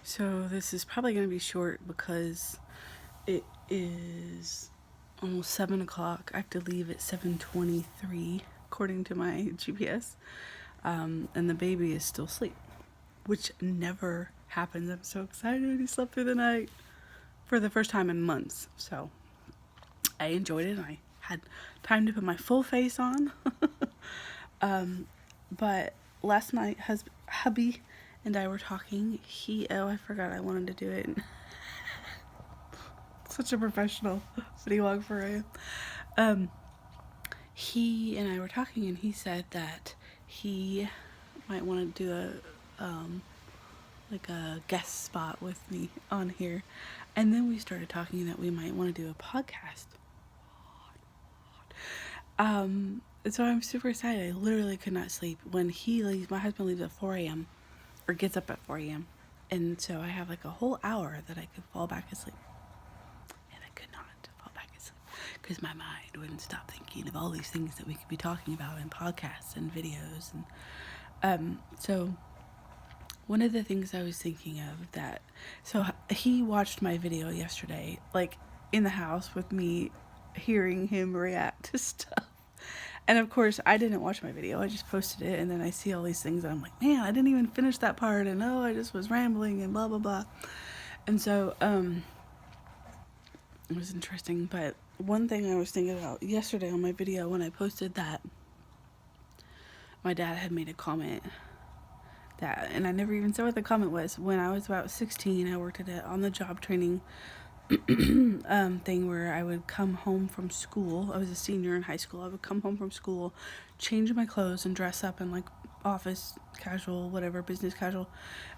So this is probably going to be short because it is almost 7 o'clock. I have to leave at 7:23 according to my GPS. And the baby is still asleep, which never happens. I'm so excited. He slept through the night for the first time in months. So I enjoyed it. I had time to put my full face on. But last night, hubby and I were talking. I forgot I wanted to do it. Such a professional videographer I am. Um, he and I were talking, and he said that he might want to do like a guest spot with me on here, and then we started talking that we might want to do a podcast. So I'm super excited. I literally could not sleep when he leaves. My husband leaves at 4 a.m. or gets up at 4 a.m. And so I have like a whole hour that I could fall back asleep. And I could not fall back asleep because my mind wouldn't stop thinking of all these things that we could be talking about in podcasts and videos. And so one of the things I was thinking of so he watched my video yesterday, like in the house with me hearing him react to stuff. And of course, I didn't watch my video. I just posted it, and then I see all these things, and I'm like, man, I didn't even finish that part, and I just was rambling and blah blah blah. And so, it was interesting. But one thing I was thinking about yesterday on my video when I posted that, my dad had made a comment and I never even said what the comment was. When I was about 16, I worked at on the job training thing where I would come home from school. I was a senior in high school. I would come home from school, change my clothes, and dress up in like office casual, whatever, business casual.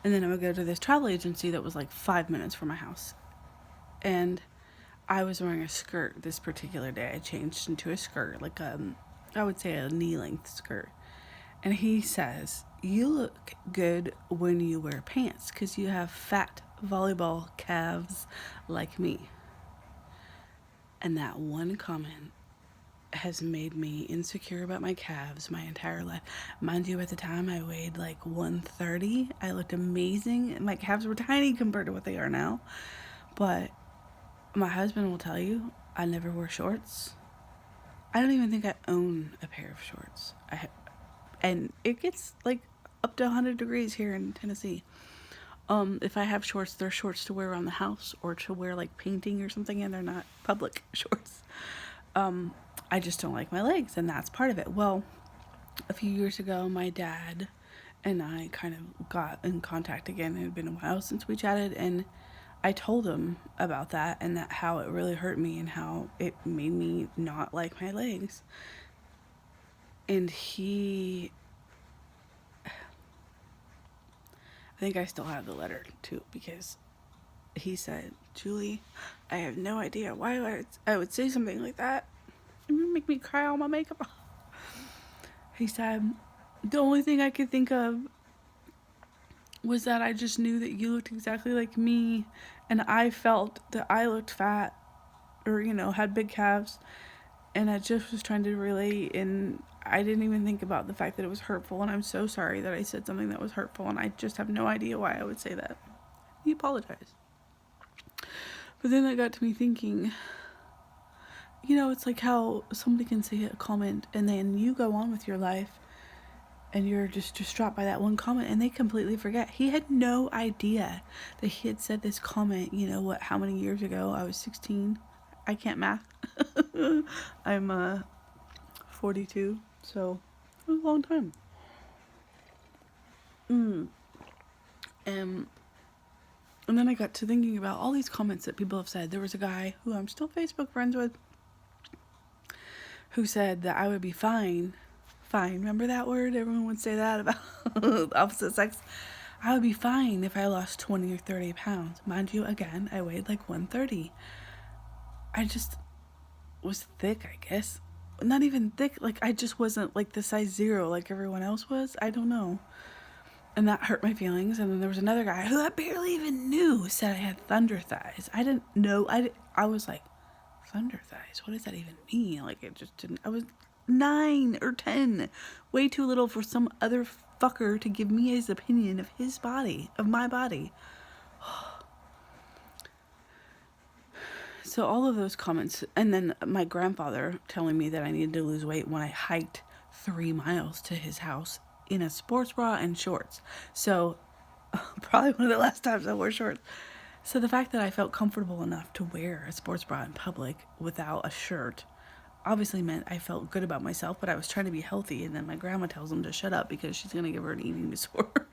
And then I would go to this travel agency that was like 5 minutes from my house. And I was wearing a skirt this particular day. I changed into a skirt, like I would say a knee-length skirt. And he says, "You look good when you wear pants because you have fat volleyball calves like me." And that one comment has made me insecure about my calves my entire life. Mind you, at the time I weighed like 130. I looked amazing. My calves were tiny compared to what they are now. But my husband will tell you, I never wore shorts. I don't even think I own a pair of shorts. And it gets like up to 100 degrees here in Tennessee. If I have shorts, they're shorts to wear around the house or to wear like painting or something, and they're not public shorts. I just don't like my legs, and that's part of it. Well, a few years ago, my dad and I kind of got in contact again. It had been a while since we chatted, and I told him about that and that how it really hurt me and how it made me not like my legs. And I think I still have the letter too, because he said, "Julie, I have no idea why I would say something like that. It would make me cry all my makeup off." He said, "The only thing I could think of was that I just knew that you looked exactly like me, and I felt that I looked fat or, had big calves, and I just was trying to relate, and I didn't even think about the fact that it was hurtful, and I'm so sorry that I said something that was hurtful, and I just have no idea why I would say that." He apologized. But then that got to me thinking, it's like how somebody can say a comment and then you go on with your life and you're just distraught by that one comment and they completely forget. He had no idea that he had said this comment, how many years ago? I was 16. I can't math. I'm 42, so it was a long time. And then I got to thinking about all these comments that people have said. There was a guy who I'm still Facebook friends with who said that I would be fine. Fine. Remember that word? Everyone would say that about the opposite sex. I would be fine if I lost 20 or 30 pounds. Mind you, again, I weighed like 130. I just was thick, I guess. Not even thick. Like, I just wasn't like the size 0 like everyone else was. I don't know. And that hurt my feelings. And then there was another guy who I barely even knew said I had thunder thighs. I didn't know. I was like, thunder thighs? What does that even mean? Like, it just didn't. I was 9 or 10. Way too little for some other fucker to give me his opinion of his body, of my body. So all of those comments, and then my grandfather telling me that I needed to lose weight when I hiked 3 miles to his house in a sports bra and shorts. So probably one of the last times I wore shorts. So the fact that I felt comfortable enough to wear a sports bra in public without a shirt obviously meant I felt good about myself, but I was trying to be healthy. And then my grandma tells him to shut up because she's going to give her an eating disorder.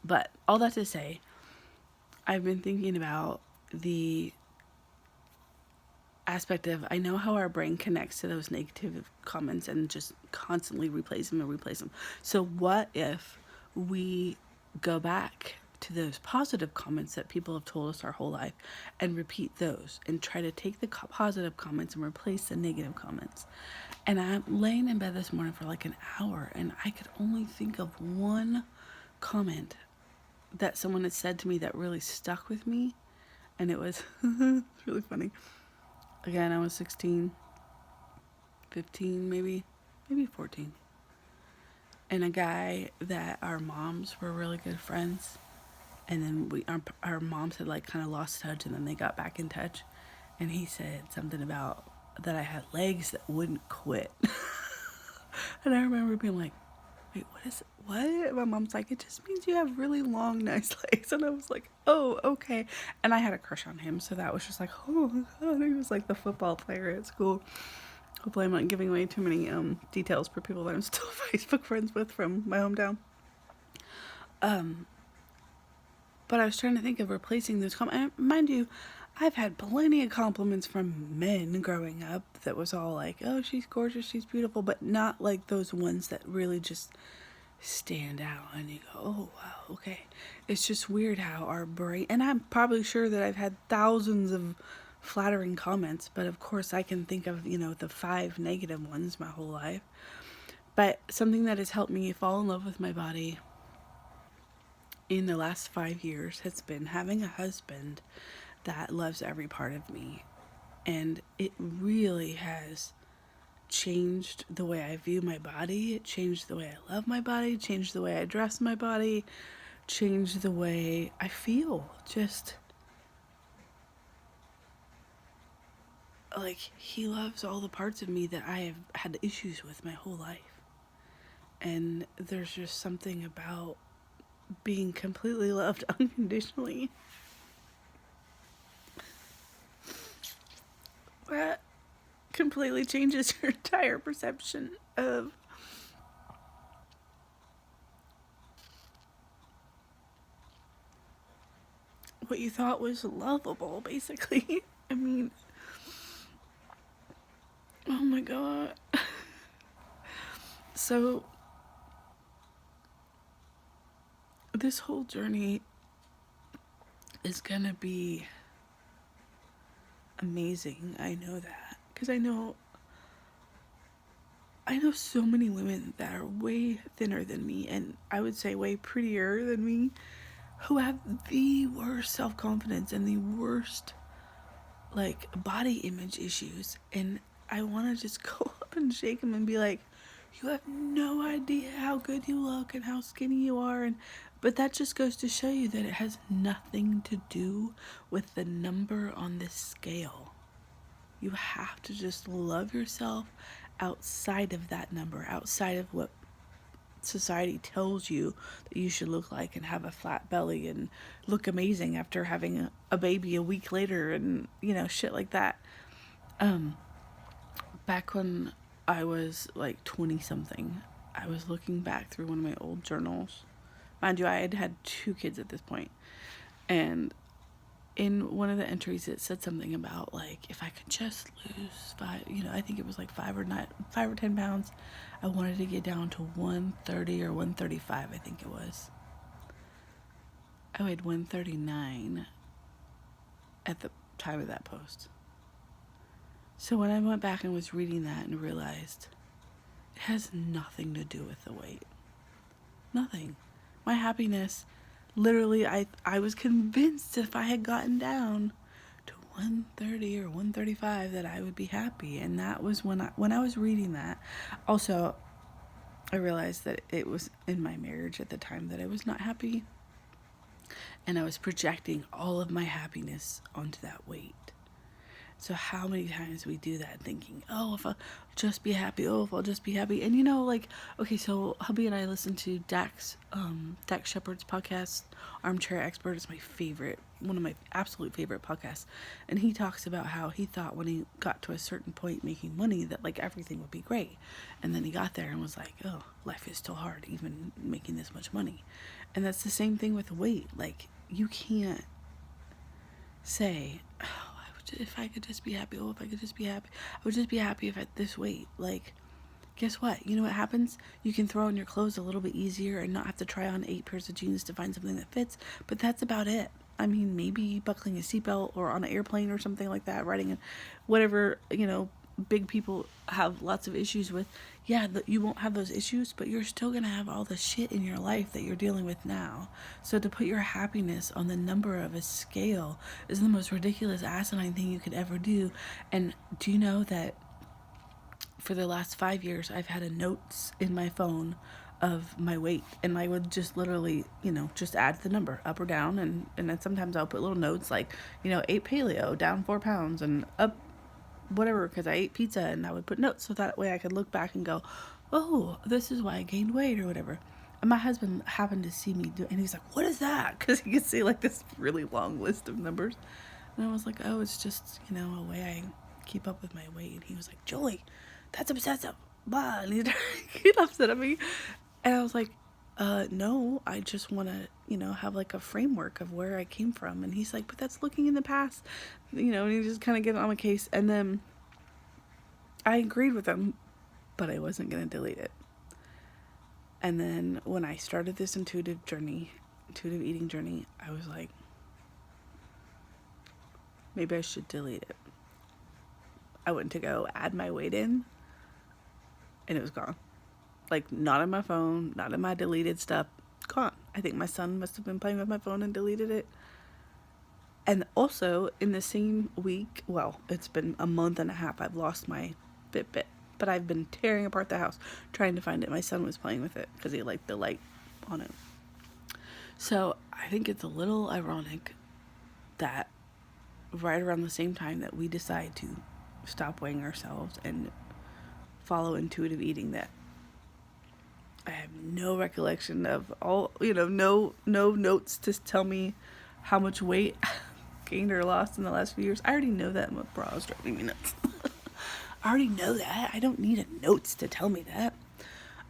But all that to say, I've been thinking about the aspect of, I know how our brain connects to those negative comments and just constantly replays them and replays them. So what if we go back to those positive comments that people have told us our whole life and repeat those and try to take the positive comments and replace the negative comments? And I'm laying in bed this morning for like an hour and I could only think of one comment that someone had said to me that really stuck with me. And it was it's really funny. Again, I was 16, 15, maybe 14. And a guy that our moms were really good friends. And then our moms had like kind of lost touch and then they got back in touch. And he said something about that I had legs that wouldn't quit. And I remember being like, wait, what? My mom's like, it just means you have really long, nice legs. And I was like, oh, okay. And I had a crush on him. So that was just like, oh my God. He was like the football player at school. Hopefully I'm not giving away too many details for people that I'm still Facebook friends with from my hometown. But I was trying to think of replacing those comments. Mind you, I've had plenty of compliments from men growing up that was all like, oh, she's gorgeous, she's beautiful, but not like those ones that really just stand out and you go, oh, wow, okay. It's just weird how our brain, and I'm probably sure that I've had thousands of flattering comments, but of course I can think of, the 5 negative ones my whole life. But something that has helped me fall in love with my body in the last 5 years has been having a husband that loves every part of me. And it really has changed the way I view my body. It changed the way I love my body, changed the way I dress my body, changed the way I feel. Just like he loves all the parts of me that I have had issues with my whole life. And there's just something about being completely loved unconditionally that completely changes your entire perception of what you thought was lovable, basically. I mean, oh my God. So this whole journey is gonna be amazing. I know that because I know so many women that are way thinner than me, and I would say way prettier than me, who have the worst self-confidence and the worst like body image issues. And I want to just go up and shake them and be like, you have no idea how good you look and how skinny you are. But that just goes to show you that it has nothing to do with the number on this scale. You have to just love yourself outside of that number, outside of what society tells you that you should look like, and have a flat belly and look amazing after having a baby a week later, and shit like that. Back when I was like 20 something, I was looking back through one of my old journals. Mind you, I had 2 kids at this point, and in one of the entries it said something about like, if I could just lose 5, I think it was like 5 or 10 pounds, I wanted to get down to 130 or 135, I think it was. I weighed 139 at the time of that post. So when I went back and was reading that and realized it has nothing to do with the weight. Nothing. My happiness, literally, I was convinced if I had gotten down to 130 or 135 that I would be happy. And that was when I was reading that. Also, I realized that it was in my marriage at the time that I was not happy, and I was projecting all of my happiness onto that weight. So how many times we do that thinking, oh, if I'll just be happy, oh, if I'll just be happy. And like, okay, so hubby and I listened to Dax Shepard's podcast, Armchair Expert. Is my favorite, one of my absolute favorite podcasts. And he talks about how he thought when he got to a certain point making money that like everything would be great. And then he got there and was like, oh, life is still hard, even making this much money. And that's the same thing with weight. Like, you can't say, oh, if I could just be happy, oh, if I could just be happy, I would just be happy if at this weight. Like, guess what? You know what happens? You can throw on your clothes a little bit easier and not have to try on 8 pairs of jeans to find something that fits, but that's about it. I mean, maybe buckling a seatbelt or on an airplane or something like that, riding in whatever, big people have lots of issues with. Yeah, you won't have those issues, but you're still going to have all the shit in your life that you're dealing with now. So to put your happiness on the number of a scale is the most ridiculous, asinine thing you could ever do. And do you know that for the last 5 years, I've had a notes in my phone of my weight, and I would just literally, just add the number up or down, and then sometimes I'll put little notes like, 8 paleo, down 4 pounds, and up whatever, because I ate pizza, and I would put notes so that way I could look back and go, oh, this is why I gained weight or whatever. And my husband happened to see me do it, and he's like, what is that? Because he could see like this really long list of numbers. And I was like, oh, it's just, a way I keep up with my weight. And he was like, Julie, that's obsessive. Blah. And he'd get upset at me. And I was like, no, I just want to, have like a framework of where I came from. And he's like, but that's looking in the past, and he just kind of get on my case. And then I agreed with him, but I wasn't going to delete it. And then when I started this intuitive eating journey, I was like, maybe I should delete it. I went to go add my weight in, and it was gone. Like, not on my phone, not in my deleted stuff, gone. I think my son must have been playing with my phone and deleted it. And also, in the same week, well, it's been a month and a half, I've lost my Fitbit. But I've been tearing apart the house trying to find it. My son was playing with it because he liked the light on it. So I think it's a little ironic that right around the same time that we decide to stop weighing ourselves and follow intuitive eating, that I have no recollection of all, no notes to tell me how much weight gained or lost in the last few years. I already know that. My bra is driving me nuts. I already know that. I don't need notes to tell me that.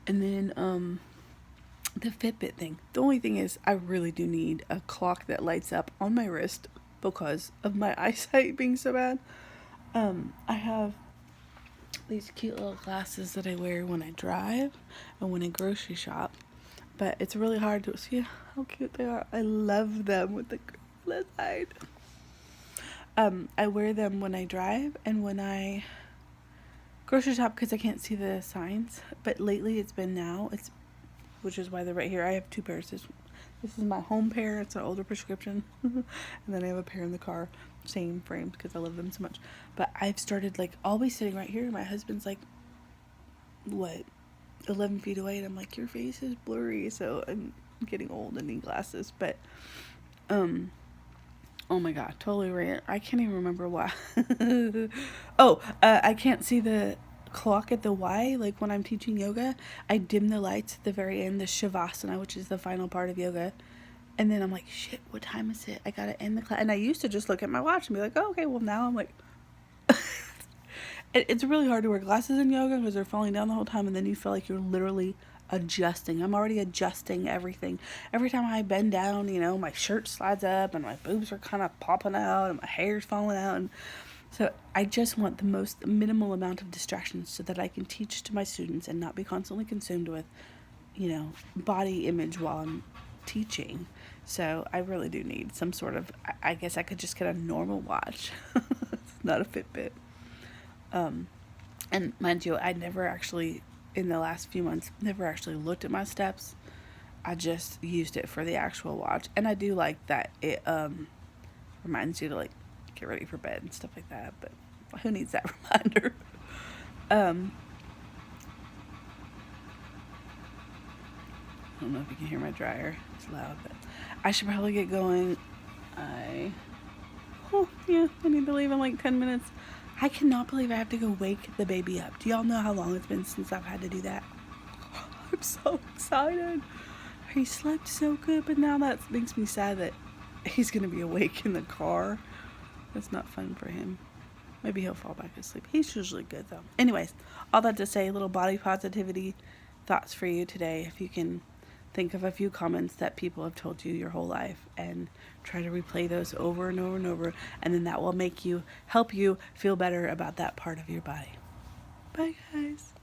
And then the Fitbit thing. The only thing is I really do need a clock that lights up on my wrist because of my eyesight being so bad. I have these cute little glasses that I wear when I drive and when I grocery shop. But it's really hard to see how cute they are. I love them with the girl side. I wear them when I drive and when I grocery shop because I can't see the signs. But lately it's been now. Which is why they're right here. I have 2 pairs. This is my home pair. It's an older prescription. And then I have a pair in the car. Same frame because I love them so much. But I've started like always sitting right here. My husband's like, what, 11 feet away? And I'm like, your face is blurry. So I'm getting old and need glasses. But, oh my God, totally right. I can't even remember why. I can't see the clock at the Y. Like when I'm teaching yoga, I dim the lights at the very end, the Shavasana, which is the final part of yoga. And then I'm like, shit, what time is it? I gotta end the class. And I used to just look at my watch and be like, oh, okay, well now I'm like, it's really hard to wear glasses in yoga because they're falling down the whole time. And then you feel like you're literally adjusting. I'm already adjusting everything. Every time I bend down, my shirt slides up and my boobs are kind of popping out and my hair's falling out. And so I just want the most minimal amount of distractions so that I can teach to my students and not be constantly consumed with, body image while I'm teaching. So I really do need some sort of, I guess I could just get a normal watch. It's not a Fitbit. And mind you, I never actually, in the last few months, never actually looked at my steps. I just used it for the actual watch. And I do like that it reminds you to like get ready for bed and stuff like that. But who needs that reminder? don't know if you can hear my dryer. It's loud, but I should probably get going. I need to leave in like 10 minutes. I cannot believe I have to go wake the baby up. Do y'all know how long it's been since I've had to do that? I'm so excited. He slept so good, but now that makes me sad that he's going to be awake in the car. That's not fun for him. Maybe he'll fall back asleep. He's usually good, though. Anyways, all that to say, little body positivity thoughts for you today. If you can think of a few comments that people have told you your whole life and try to replay those over and over and over, and then that will help you feel better about that part of your body. Bye, guys.